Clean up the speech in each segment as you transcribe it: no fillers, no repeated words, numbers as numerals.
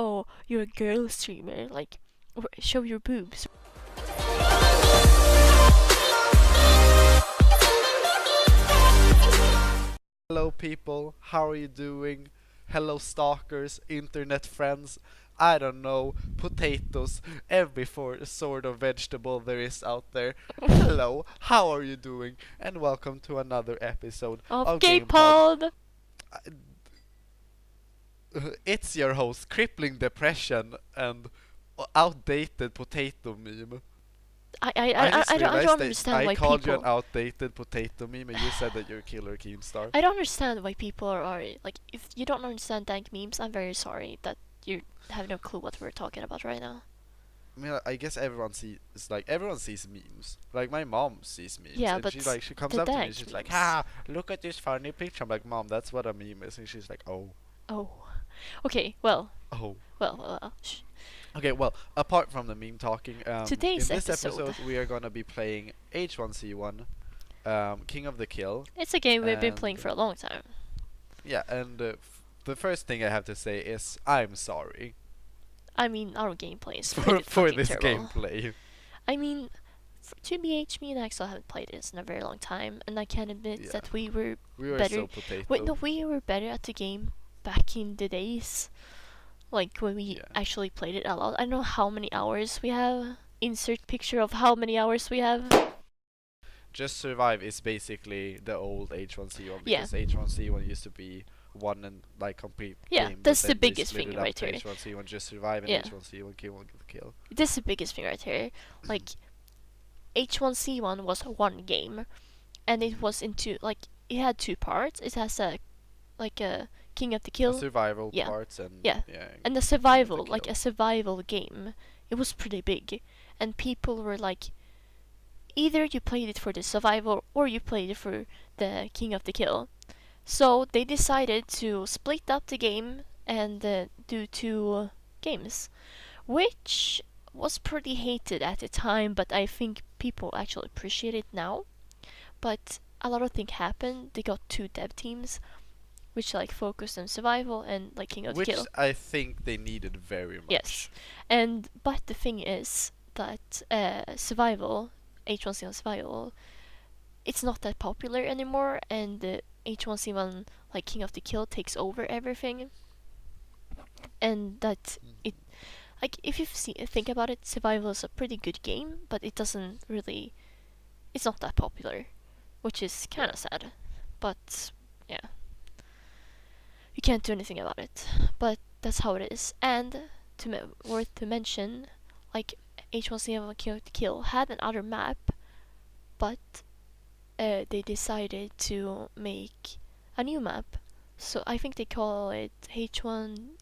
Oh, you're a girl streamer. Like, show your boobs. Hello, people. How are you doing? Hello, stalkers, internet friends. I don't know, potatoes, every sort of vegetable there is out there. Hello, how are you doing? And welcome to another episode Of of GamePod. GamePod. It's your host, Crippling Depression and outdated potato meme. I just I realized don't that understand I why called you an people. outdated potato meme and you said that you're Killer Keemstar. I don't understand why people are like. If you don't understand dank memes, I'm very sorry that you have no clue what we're talking about right now. I mean, I guess everyone sees memes. Like my mom sees memes, Yeah, and but she comes the up to me and dank she's like, memes. "Ha! Look at this funny picture." I'm like, "Mom, that's what a meme is," and she's like, "Oh, Oh, okay. Well, oh." Shh. Okay, well, apart from the meme talking, in Today's this episode. episode we are gonna be playing H1C1, King of the Kill, It's a game we've been playing and for a long time. yeah, and the first thing I have to say is I'm sorry I mean, our gameplay is for pretty fucking this terrible. gameplay. I mean, TBH, me and Axel haven't played this in a very long time, and I can admit Yeah, that we were we were better. so potato. Wait, no, we were better at the game back in the days, like when we Yeah. actually played it a lot. I don't know how many hours we have. Insert picture of how many hours we have. Just Survive is basically the old H1C1 Yeah, because H1C1 used to be one and like complete yeah, game, but that's the then they biggest split thing it up right to here. H1C1 Just Survive and Yeah, H1C1 Kill One Kill. that's the biggest thing right here. Like H1C1 was one game, and it Mhm. was into like it had two parts. It has a King of the A Kill. survival Yeah, parts and yeah, yeah, and a King of the survival, like Kill. a survival game. It was pretty big, and people were like, either you played it for the survival or you played it for the King of the Kill. So they decided to split up the game and do two games, which was pretty hated at the time, but I think people actually appreciate it now. But a lot of things happened. They got two dev teams, which like focused on survival and like King of the Which Kill. I think they needed very Yes, much. and but the thing is that survival, H1C1 survival, it's not that popular anymore, and the H1C1 like King of the Kill takes over everything, and that it Mhm. like if you think about it, survival is a pretty good game, but it doesn't really, it's not that popular, which is kind Yeah. of sad. But yeah, you can't do anything about it. But that's how it is. And worth to mention, like H1C1 Kill had another map, but they decided to make a new map. So I think they call it H1.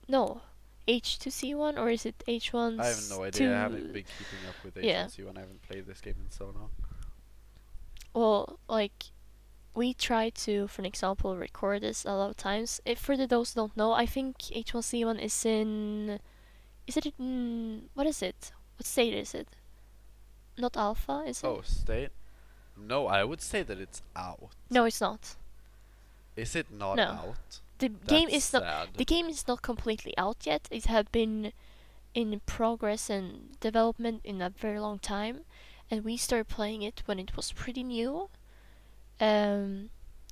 No, H2C1, or is it H1 I have no idea. I haven't 2? been keeping up with Yeah. H1C1. I haven't played this game in so long. Well, like we try to, for an example, record this a lot of times. If for those who don't know, I think H1C1 is in. Is it in. What is it? What state is it? Not alpha, is it? Oh, state? No, I would say that it's out. No, it's not. Is it not No. out? The game That's is not. sad. The game is not completely out yet. It had been in progress and development in a very long time, and we started playing it when it was pretty new. Um,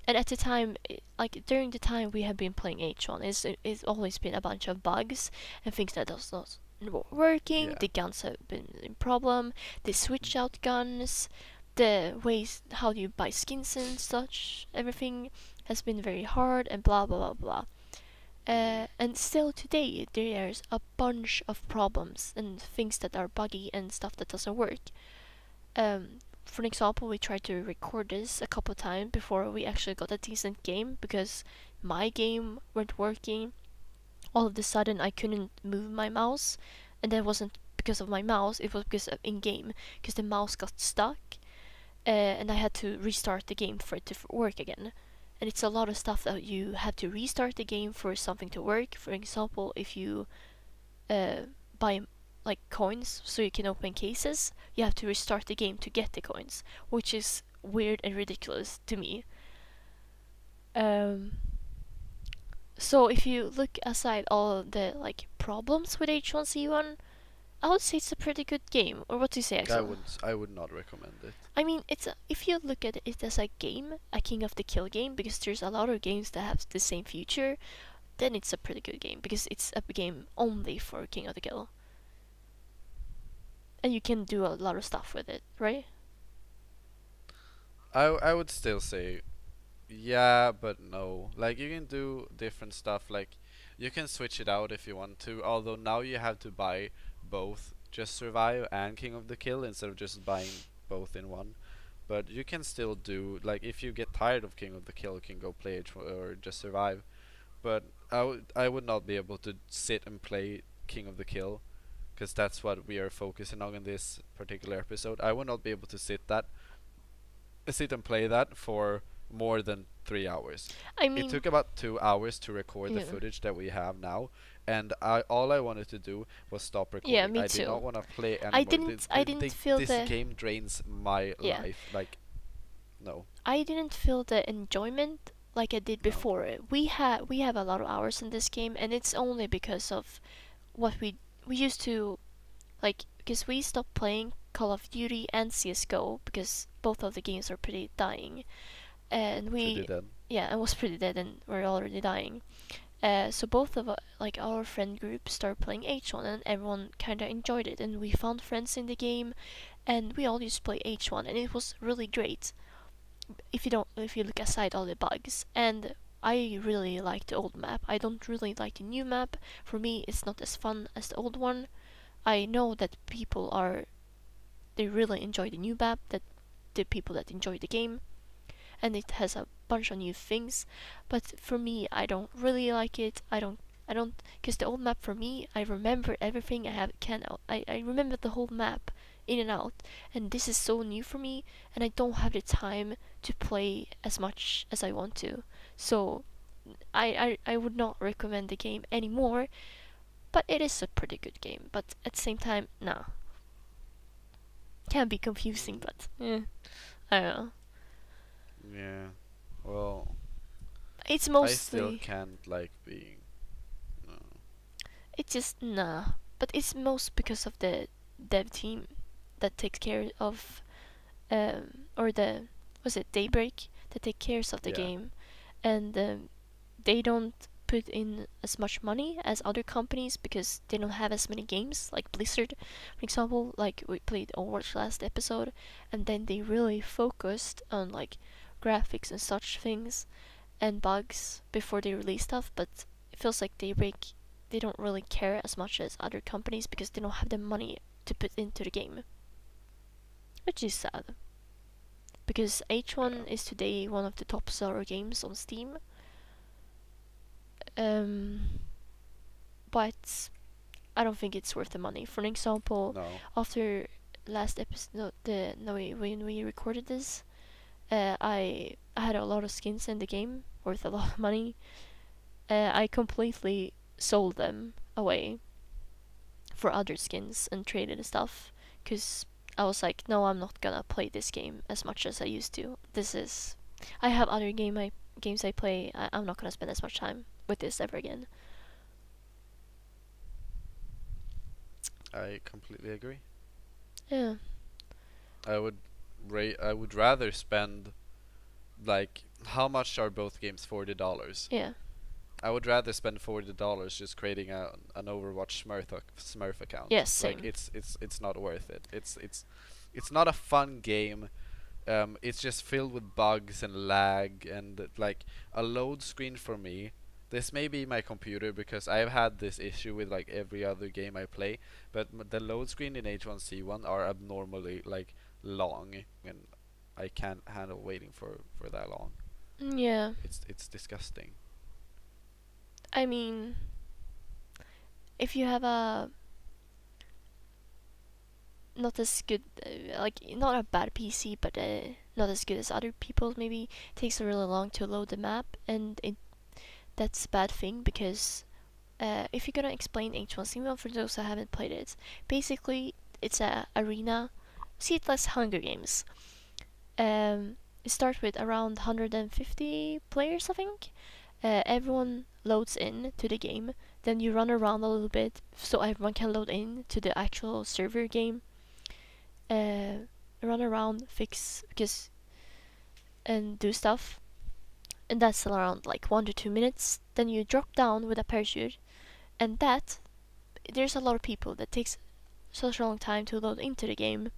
and at the time, like during the time we have been playing H1, it's always been a bunch of bugs and things that does not working. Yeah. The guns have been in problem. They switch out guns. The ways how you buy skins and such, everything has been very hard and blah blah blah blah. Mhm. And still today there's a bunch of problems and things that are buggy and stuff that doesn't work. For an example, we tried to record this a couple times before we actually got a decent game because my game weren't working. All of a sudden, I couldn't move my mouse, and that wasn't because of my mouse. It was because of in game, because the mouse got stuck, and I had to restart the game for it to work again. And it's a lot of stuff that you have to restart the game for something to work. For example, if you buy like coins so you can open cases, you have to restart the game to get the coins, which is weird and ridiculous to me. Um, So if you look aside all of the like problems with H1Z1, I would say it's a pretty good game. Or what do you say, Axel? I would not recommend it. I mean, if you look at it as a game, a King of the Kill game, because there's a lot of games that have the same feature, then it's a pretty good game because it's a game only for King of the Kill, and you can do a lot of stuff with it, right? I would still say yeah, but no. Like you can do different stuff. Like you can switch it out if you want to. Although now you have to buy both Just Survive and King of the Kill instead of just buying both in one. But you can still do like if you get tired of King of the Kill, you can go play it or Just Survive. But I would not be able to sit and play King of the Kill because that's what we are focusing on in this particular episode. I would not be able to sit and play that for more than 3 hours. I It mean, took about 2 hours to record the yeah, footage that we have now, and all I wanted to do was stop yeah, recording. me I did not too. want to play I anymore. didn't, I didn't feel This the, game drains my yeah, life. Like, no, I didn't feel the enjoyment like I did no. before. We have a lot of hours in this game, and it's only because of what we used to like because we stopped playing Call of Duty and CS:GO because both of the games are pretty dying, and Pretty we dead. yeah, I was pretty dead and we're already dying. So both of like our friend group started playing H1, and everyone kind of enjoyed it, and we found friends in the game, and we all used to play H1, and it was really great. If you look aside all the bugs, and I really like the old map. I don't really like the new map. For me, it's not as fun as the old one. I know that they really enjoy the new map, that the people that enjoy the game, and it has a bunch of new things. But for me, I don't really like it. I don't, because the old map for me, I remember everything. I remember the whole map in and out, and this is so new for me, and I don't have the time to play as much as I want to. So I would not recommend the game anymore. But it is a pretty good game. But at the same time, nah, can be confusing. Mm, But I don't know. yeah. Well, It's I still mostly can't like being. No. it's just nah. But it's most because of the dev team that takes care of or the was it Daybreak that take cares of the Yeah. game, and they don't put in as much money as other companies because they don't have as many games like Blizzard, for example. Like we played Overwatch last episode, and then they really focused on like graphics and such things and bugs before they release stuff. But it feels like they don't really care as much as other companies because they don't have the money to put into the game, which is sad. Because Yeah. H1 is today one of the top seller games on Steam. Um, but I don't think it's worth the money. For an example, No. after last episode, no, when we recorded this, I had a lot of skins in the game worth a lot of money. I completely sold them away for other skins and traded stuff because I was like, no, I'm not gonna play this game as much as I used to. I have other games I play. I'm not gonna spend as much time with this ever again. I completely agree. Yeah, I would I would rather spend like how much are both games? $40. yeah, I would rather spend $40 just creating an Overwatch Smurf account. yes, Like same. it's not worth it. It's not a fun game. It's just filled with bugs and lag and like a load screen for me. This may be my computer because I've had this issue with like every other game I play, but the load screen in H1Z1 are abnormally like long, and I can't handle waiting for that long. Yeah, It's disgusting. I mean, if you have a not as good, like not a bad PC, but not as good as other people's, maybe it takes a really long to load the map, and that's a bad thing because if you're gonna explain H1Z1 for those that haven't played it, basically it's a arena. See it as Hunger Games. It starts with around 150 players, I think, Everyone loads in to the game. Then you run around a little bit so everyone can load in to the actual server game. Uh, Run around, fix because and do stuff, and that's around like 1 to 2 minutes. Then you drop down with a parachute, and that there's a lot of people that takes such a long time to load into the game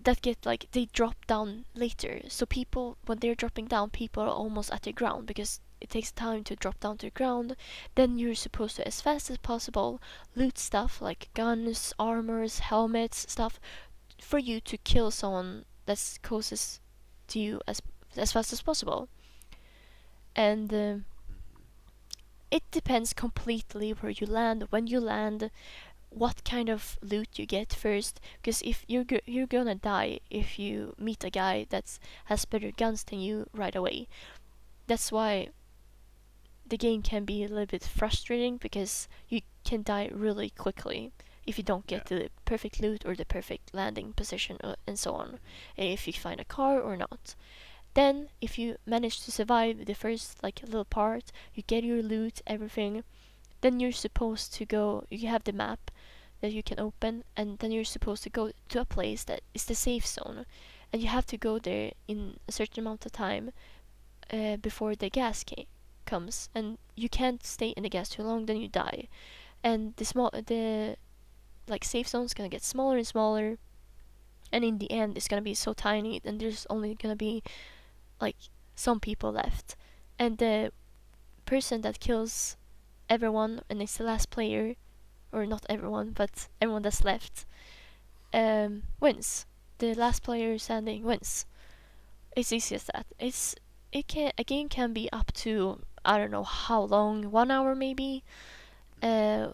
that get like they drop down later. So people when they're dropping down, people are almost at the ground because it takes time to drop down to the ground. Then you're supposed to as fast as possible loot stuff like guns, armors, helmets, stuff for you to kill someone that's closest to you as fast as possible. And it depends completely where you land, when you land, what kind of loot you get first. Because if you're gonna die if you meet a guy that has better guns than you right away. That's why the game can be a little bit frustrating because you can die really quickly if you don't Yeah. get the perfect loot or the perfect landing position and so on. And if you find a car or not. Then, if you manage to survive the first like little part, you get your loot, everything. Then you're supposed to go. You have the map that you can open, and then you're supposed to go to a place that is the safe zone, and you have to go there in a certain amount of time before the comes, and you can't stay in the gas too long, then you die. And the like safe zone's gonna get smaller and smaller, and in the end, it's gonna be so tiny, and there's only gonna be like some people left, and the person that kills everyone and is the last player, or not everyone, but everyone that's left, wins. The last player standing wins. It's easy as that. A game can be up to I don't know how long, 1 hour maybe. Uh,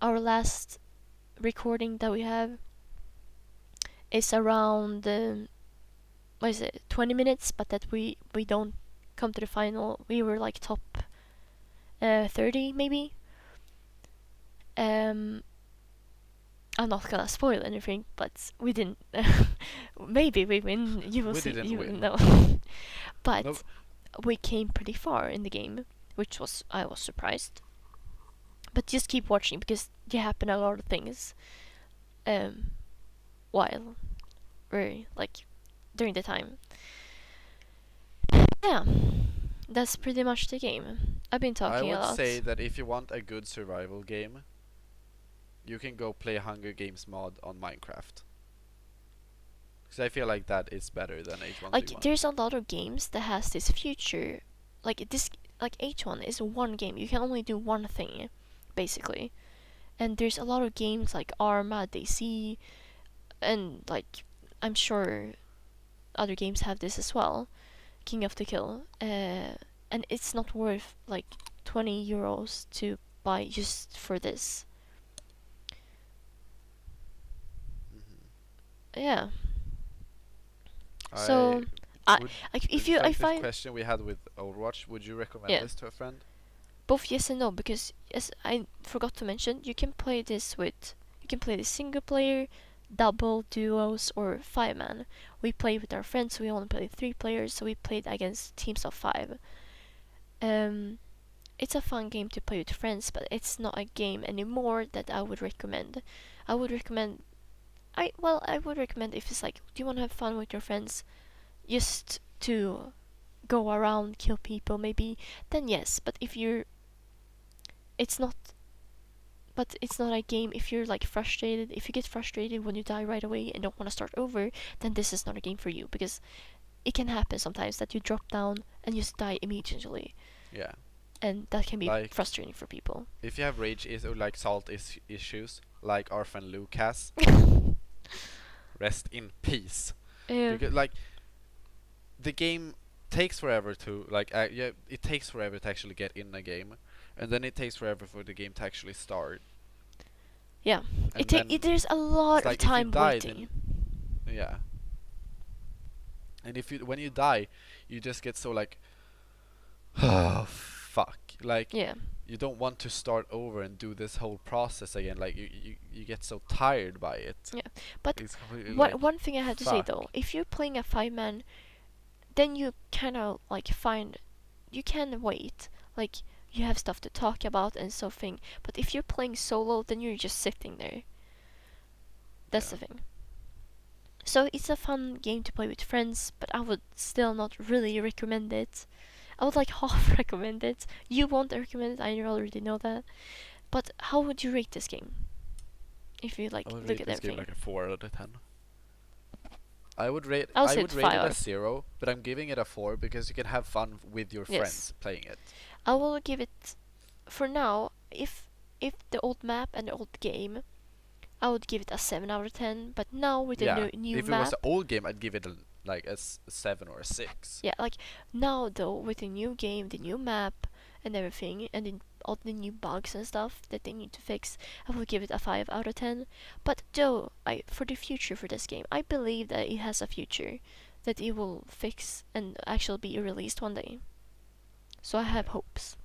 our last recording that we have is around what is it, 20 minutes, but that we don't come to the final. We were like top 30 maybe. Um, I'm not gonna spoil anything, but we didn't. Maybe we win. You will We see. didn't You will win. know. Nope. But we came pretty far in the game, which was I was surprised. But just keep watching because there happen a lot of things. Um, while we're like during the time. Yeah, that's pretty much the game. I've been I talking a would say lot. that if you want a good survival game, you can go play Hunger Games mod on Minecraft. Because I feel like that is better than Like H1Z1. there's a lot of games that has this future. Like this, like H1 is one game. You can only do one thing, basically. And there's a lot of games like Arma, DC, and like I'm sure other games have this as well. King of the Kill. And it's not worth like 20 euros to buy just for this. Mhm. Yeah. I So, I would like if just you I like this find question we had with Overwatch. Would you recommend yeah this to a friend? both yes and no because yes I forgot to mention you can play this single player, double, duos, or 5 man. We play with our friends. We only play 3 players, so we played against teams of 5. Um, it's a fun game to play with friends, but it's not a game anymore that I would recommend. I would recommend I would recommend if it's like, do you want to have fun with your friends, just to go around kill people maybe, then yes. But if you're, it's not. But it's not a game if you're like frustrated. If you get frustrated when you die right away and don't want to start over, then this is not a game for you because it can happen sometimes that you drop down and just die immediately, Yeah. and that can be Like frustrating for people. if you have rage is or like issues, like our friend Luke has, rest in peace. Yeah, Because like the game takes forever to yeah, it takes forever to actually get in a game, and then it takes forever for the game to actually start. yeah. And then There's a it's lot of like if you time die, waiting. then yeah. And if you when you die, you just get so like, oh fuck, like Yeah, you don't want to start over and do this whole process again. Like you get so tired by it. yeah. But It's completely one like one thing I have to say fuck. though, if you're playing a 5 man, then you kind of like find you can wait. Like you have stuff to talk about and something. But if you're playing solo, then you're just sitting there. That's Yeah. the thing. So it's a fun game to play with friends, but I would still not really recommend it. I would like half recommend it. You won't recommend it, I already know that. But how would you rate this game? If you I like would look rate at this game everything. like a 4 out of 10. I would rate I'll I say would it's rate it a 5. 0, but I'm giving it a 4 because you can have fun with your Yes. friends playing it. I will give it for now, if the old map and the old game, I would give it a 7 out of 10, but now with the Yeah. new If it was map, an old game, I'd give it like a 7 or a 6. yeah, like now though with the new game, the new map and everything, and then all the new bugs and stuff that they need to fix, I will give it a 5 out of 10. But though I for the future for this game, I believe that it has a future, that it will fix and actually be released one day. So I have Yeah. hopes.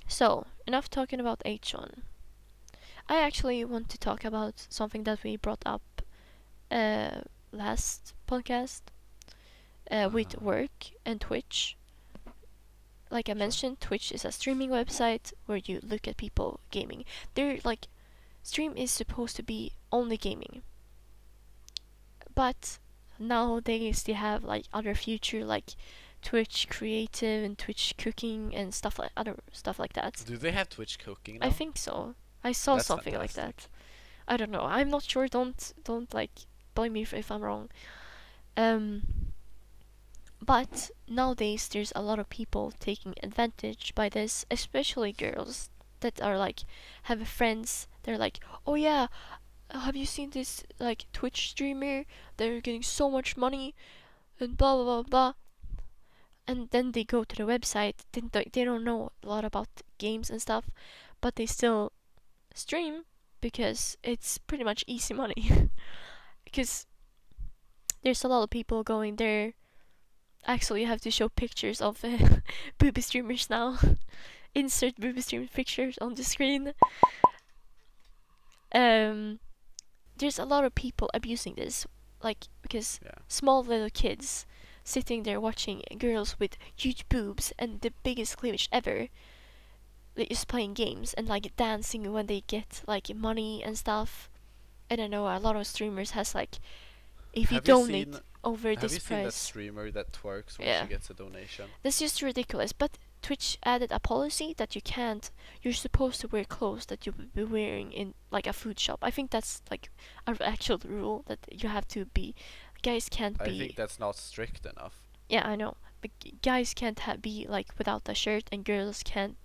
So, enough talking about H1. I actually want to talk about something that we brought up uh, last podcast with Uh, work and Twitch. Like I sure. mentioned, Twitch is a streaming website where you look at people gaming. They're like, stream is supposed to be only gaming, but nowadays they have like other feature like Twitch creative and Twitch cooking and stuff like other stuff like that. Do they have Twitch cooking I now? think so. I saw That's something like that. fantastic. I don't know. I'm not sure. Don't like blame me if I'm wrong. Um, but nowadays there's a lot of people taking advantage by this, especially girls that are like have friends. They're like, oh yeah, have you seen this like Twitch streamer? They're getting so much money and blah blah blah blah. And then they go to the website. Then they don't know a lot about games and stuff, but they still stream because it's pretty much easy money. Because there's a lot of people going there. Actually, you have to show pictures of booby streamers now. Insert booby streamer pictures on the screen. Um, there's a lot of people abusing this, like because Yeah. small little kids sitting there watching girls with huge boobs and the biggest cleavage ever. They're just playing games and like dancing when they get like money and stuff. And I know a lot of streamers has like if you Have you seen donate over Have this you seen that price, streamer that twerks when she yeah, gets a donation? that's just ridiculous. But Twitch added a policy that you can't. You're supposed to wear clothes that you would be wearing in like a food shop. I think that's like an actual rule that you have to be. Guys can't I think be. that's not strict enough. Yeah, I know. But guys can't be like without a shirt, and girls can't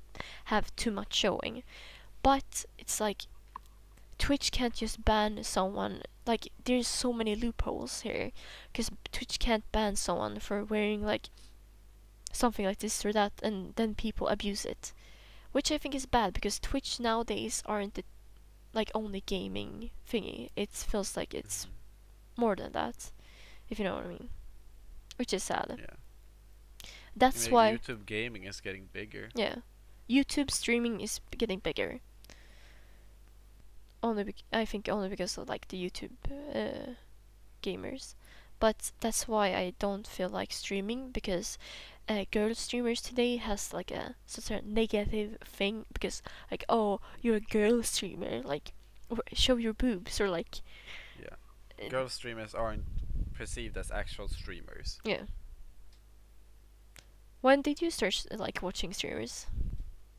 have too much showing. But it's like Twitch can't just ban someone. Like there's so many loopholes here, because Twitch can't ban someone for wearing like something like this or that, and then people abuse it, which I think is bad because Twitch nowadays aren't the like only gaming thingy. It feels like it's Hmm. more than that, if you know what I mean, which is sad. Yeah. I That's mean, why, YouTube gaming is getting bigger. yeah, YouTube streaming is getting bigger. I think only because of like the YouTube gamers. But that's why I don't feel like streaming because girl streamers today has like a sort of negative thing because like oh you're a girl streamer like show your boobs or like Yeah. uh, Girl streamers aren't perceived as actual streamers. yeah. When did you start like watching streamers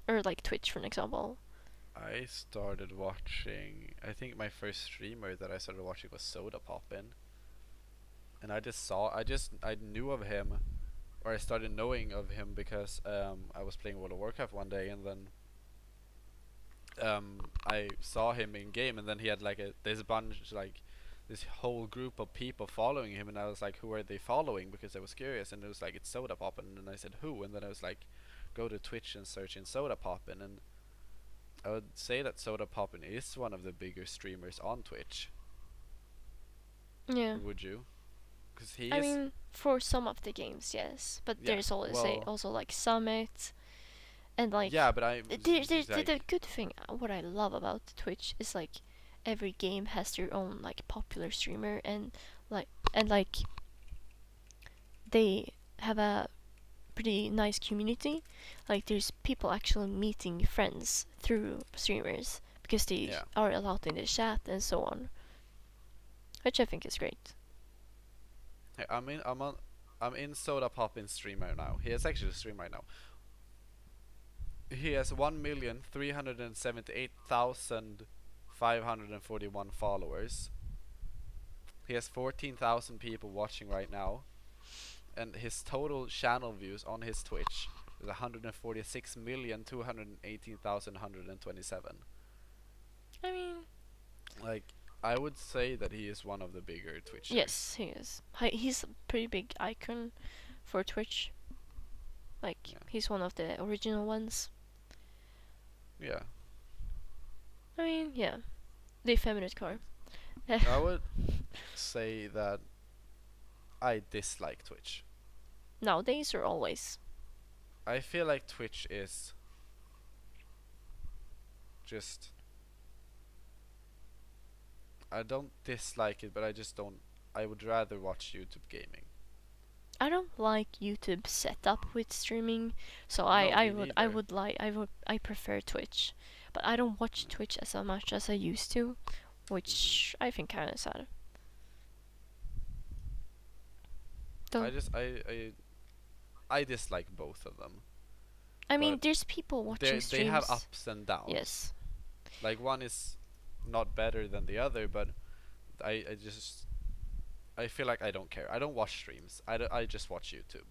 or like Twitch for an example? I started watching. I think my first streamer that I started watching was Soda Poppin, and I knew of him, or I started knowing of him because I was playing World of Warcraft one day, and then I saw him in game, and then he had like this bunch, like this whole group of people following him, and I was like, who are they following? Because I was curious, and it was like it's Soda Poppin, and then I said who, and then I was like, go to Twitch and search in Soda Poppin, and I would say that Soda Poppin is one of the bigger streamers on Twitch. Yeah. Would you? Because he I is. mean, for some of the games, yes, but Yeah. there's always Well. also like Summit and like Yeah, but I. the Like. good thing what I love about Twitch is like every game has their own like popular streamer and like they have a pretty nice community. Like there's people actually meeting friends through streamers because they Yeah. are allowed in the chat and so on, which I think is great. Hey, I'm in Soda Popin's stream right now. He has actually a stream right now. He has 1,378,541 followers. He has 14,000 people watching right now, and his total channel views on his Twitch is 146,218,127. I mean, Like, I would say that he is one of the bigger Twitchers. yes, he is. He's a pretty big icon for Twitch. Like, Yeah. he's one of the original ones. Yeah. I mean, yeah. The effeminate car. I would say that I dislike Twitch. Nowadays or always? I feel like Twitch is just. I don't dislike it, but I just don't. I would rather watch YouTube gaming. I don't like YouTube setup with streaming, so No, I me would neither. I prefer Twitch, but I don't watch Twitch as much as I used to, which I think kind of sad. I Don't just I dislike both of them. I mean But there's people watching they have streams. ups and downs. Yes, Like one is not better than the other, but I just I feel like I don't care. I don't watch streams. I just watch YouTube.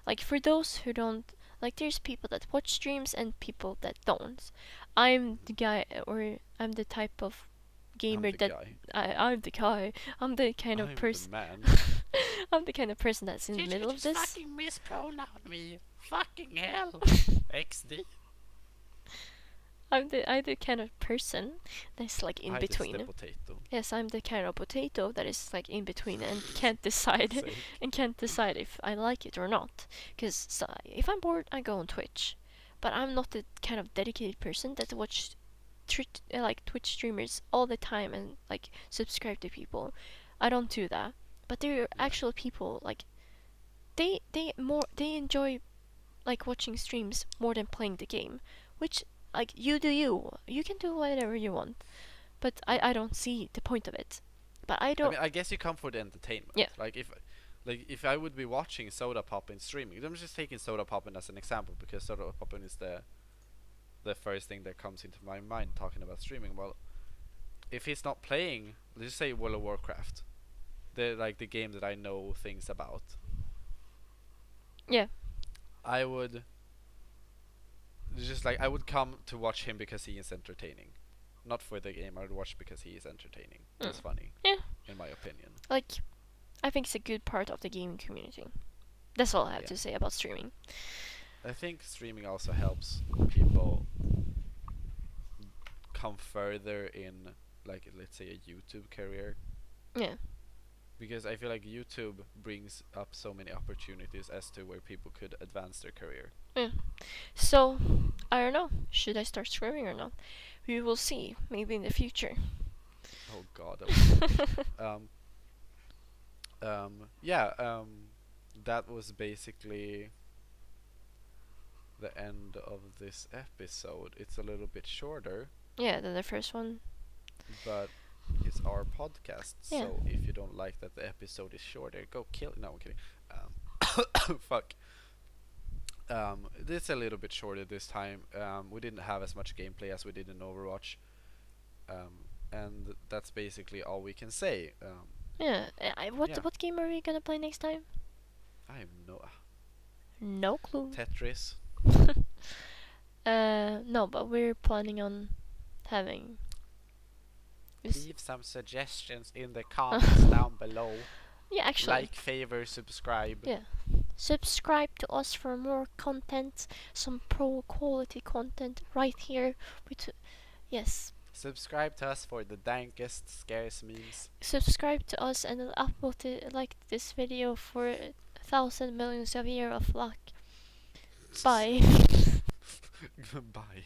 like for those who don't like, there's people that watch streams and people that don't. I'm the guy, or I'm the type of I'm gamer the that guy. I'm the guy. I'm the kind of I'm the person. man. I'm the kind of person that's in the middle of this. fucking mispronounce me. Fucking hell. XD. I'm the kind of person that's like in I between. the potato. Yes, I'm the kind of potato that is like in between and can't decide Sake. and can't decide if I like it or not. Because if I'm bored, I go on Twitch. But I'm not the kind of dedicated person that watch like Twitch streamers all the time and like subscribe to people. I don't do that. But there are Yeah. actual people like they enjoy like watching streams more than playing the game, which like you do you. You can do whatever you want, but I don't see the point of it. But I I don't. mean, I guess you come for the entertainment. Yeah. Like if I would be watching Soda Popin streaming, I'm just taking Soda Popin as an example because Soda Popin is the first thing that comes into my mind talking about streaming. Well, if he's not playing, let's just say World of Warcraft, the game that I know things about, Yeah. I would just like I would come to watch him because he is entertaining, not for the game. I would watch because he is entertaining. That's funny. Yeah. In my opinion. Like, I think it's a good part of the gaming community. That's all I have Yeah. to say about streaming. I think streaming also helps people come further in, like, let's say a YouTube career, Yeah. because I feel like YouTube brings up so many opportunities as to where people could advance their career. Yeah. So, I don't know. Should I start streaming or not? We will see. Maybe in the future. Oh God. That was yeah. That was basically the end of this episode. It's a little bit shorter, Yeah, the first one. but it's our podcast. Yeah. So if you don't like that the episode is shorter, go kill. No, I'm kidding. Fuck. It's a little bit shorter this time. We didn't have as much gameplay as we did in Overwatch. And that's basically all we can say. Yeah. What Yeah. what game are we gonna play next time? I have No clue. Tetris. No, but we're planning on having. Leave some suggestions in the comments down below. Yeah, actually. Like, favor, subscribe. Yeah. Subscribe to us for more content, some pro quality content right here. Yes. Subscribe to us for the dankest scarce memes. Subscribe to us and then upload like this video for 1,000 millions of years of luck. Bye. Goodbye.